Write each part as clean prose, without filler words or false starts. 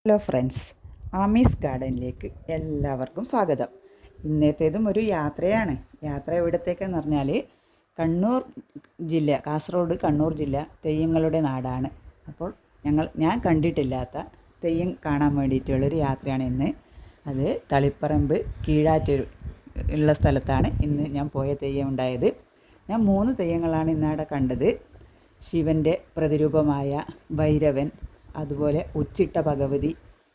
Hello friends, Ami's ഗാർഡനിലേക്ക് എല്ലാവർക്കും സ്വാഗതം. ഇന്നത്തേതും ഒരു യാത്രയാണ്. യാത്ര എവിടത്തേക്കെന്ന് പറഞ്ഞാൽ കണ്ണൂർ ജില്ല, കാസർഗോഡ് കണ്ണൂർ ജില്ല തെയ്യങ്ങളുടെ നാടാണ്. അപ്പോൾ ഞാൻ കണ്ടിട്ടില്ലാത്ത തെയ്യം കാണാൻ വേണ്ടിയിട്ടുള്ളൊരു യാത്രയാണ് ഇന്ന്. അത് തളിപ്പറമ്പ് കീഴാറ്റൂർ ഉള്ള സ്ഥലത്താണ് ഇന്ന് ഞാൻ പോയ തെയ്യം ഉണ്ടായത്. ഞാൻ 3 തെയ്യങ്ങളാണ് ഇന്നവിടെ കണ്ടത്. ശിവൻ്റെ പ്രതിരൂപമായ ഭൈരവൻ, അതുപോലെ ഉച്ചിട്ട ഭഗവതി,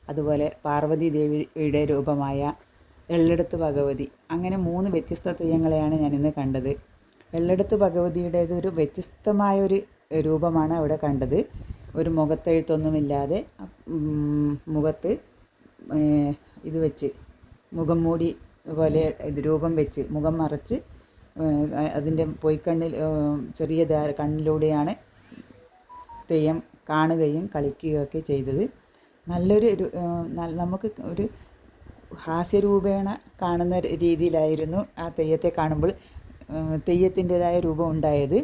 അതുപോലെ പാർവതി ദേവിയുടെ രൂപമായ എള്ളെടുത്ത് ഭഗവതി. അങ്ങനെ 3 വ്യത്യസ്ത തെയ്യങ്ങളെയാണ് ഞാനിന്ന് കണ്ടത്. എള്ളെടുത്ത് ഭഗവതിയുടേത് ഒരു വ്യത്യസ്തമായൊരു രൂപമാണ് അവിടെ കണ്ടത്. ഒരു മുഖത്തെഴുത്തൊന്നുമില്ലാതെ മുഖത്ത് ഇത് വെച്ച് മുഖം മൂടി പോലെ ഇത് രൂപം വെച്ച് മുഖം മറച്ച് അതിൻ്റെ പൊയ്ക്കണ്ണിൽ ചെറിയ കണ്ണിലൂടെയാണ് തെയ്യം കാണുകയും കളിക്കുകയും ഒക്കെ ചെയ്തത്. നല്ലൊരു നമുക്ക് ഒരു ഹാസ്യരൂപേണ കാണുന്ന രീതിയിലായിരുന്നു ആ തെയ്യത്തെ കാണുമ്പോൾ തെയ്യത്തിൻ്റെതായ രൂപം ഉണ്ടായത്.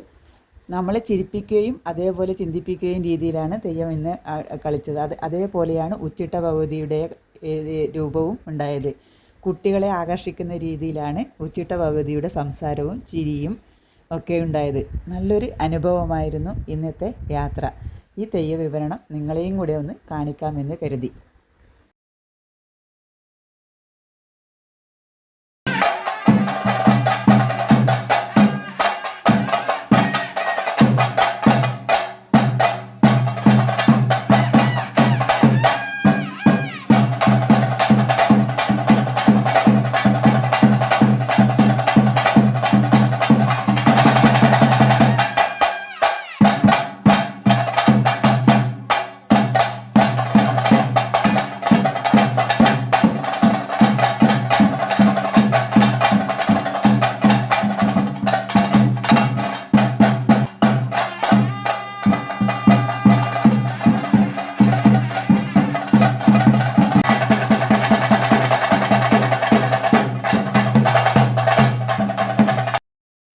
നമ്മളെ ചിരിപ്പിക്കുകയും അതേപോലെ ചിന്തിപ്പിക്കുകയും രീതിയിലാണ് തെയ്യം ഇന്ന് കളിച്ചത്. അതേപോലെയാണ് ഉച്ചിട്ട ഭഗവതിയുടെ രൂപവും ഉണ്ടായത്. കുട്ടികളെ ആകർഷിക്കുന്ന രീതിയിലാണ് ഉച്ചിട്ട ഭഗവതിയുടെ സംസാരവും ചിരിയും ഒക്കെ ഉണ്ടായത്. നല്ലൊരു അനുഭവമായിരുന്നു ഇന്നത്തെ യാത്ര. ഈ തെയ്യ വിവരണം നിങ്ങളെയും കൂടെ ഒന്ന് കാണിക്കാമെന്ന് കരുതി.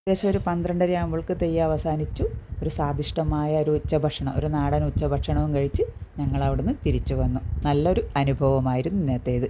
ഏകദേശം ഒരു 12:30 ആകുമ്പോൾക്ക് തെയ്യം അവസാനിച്ചു. ഒരു സ്വാദിഷ്ടമായ ഒരു ഉച്ചഭക്ഷണം, ഒരു നാടൻ ഉച്ചഭക്ഷണവും കഴിച്ച് ഞങ്ങൾ അവിടുന്ന് തിരിച്ചു വന്നു. നല്ലൊരു അനുഭവമായിരുന്നു ഇന്നത്തേത്.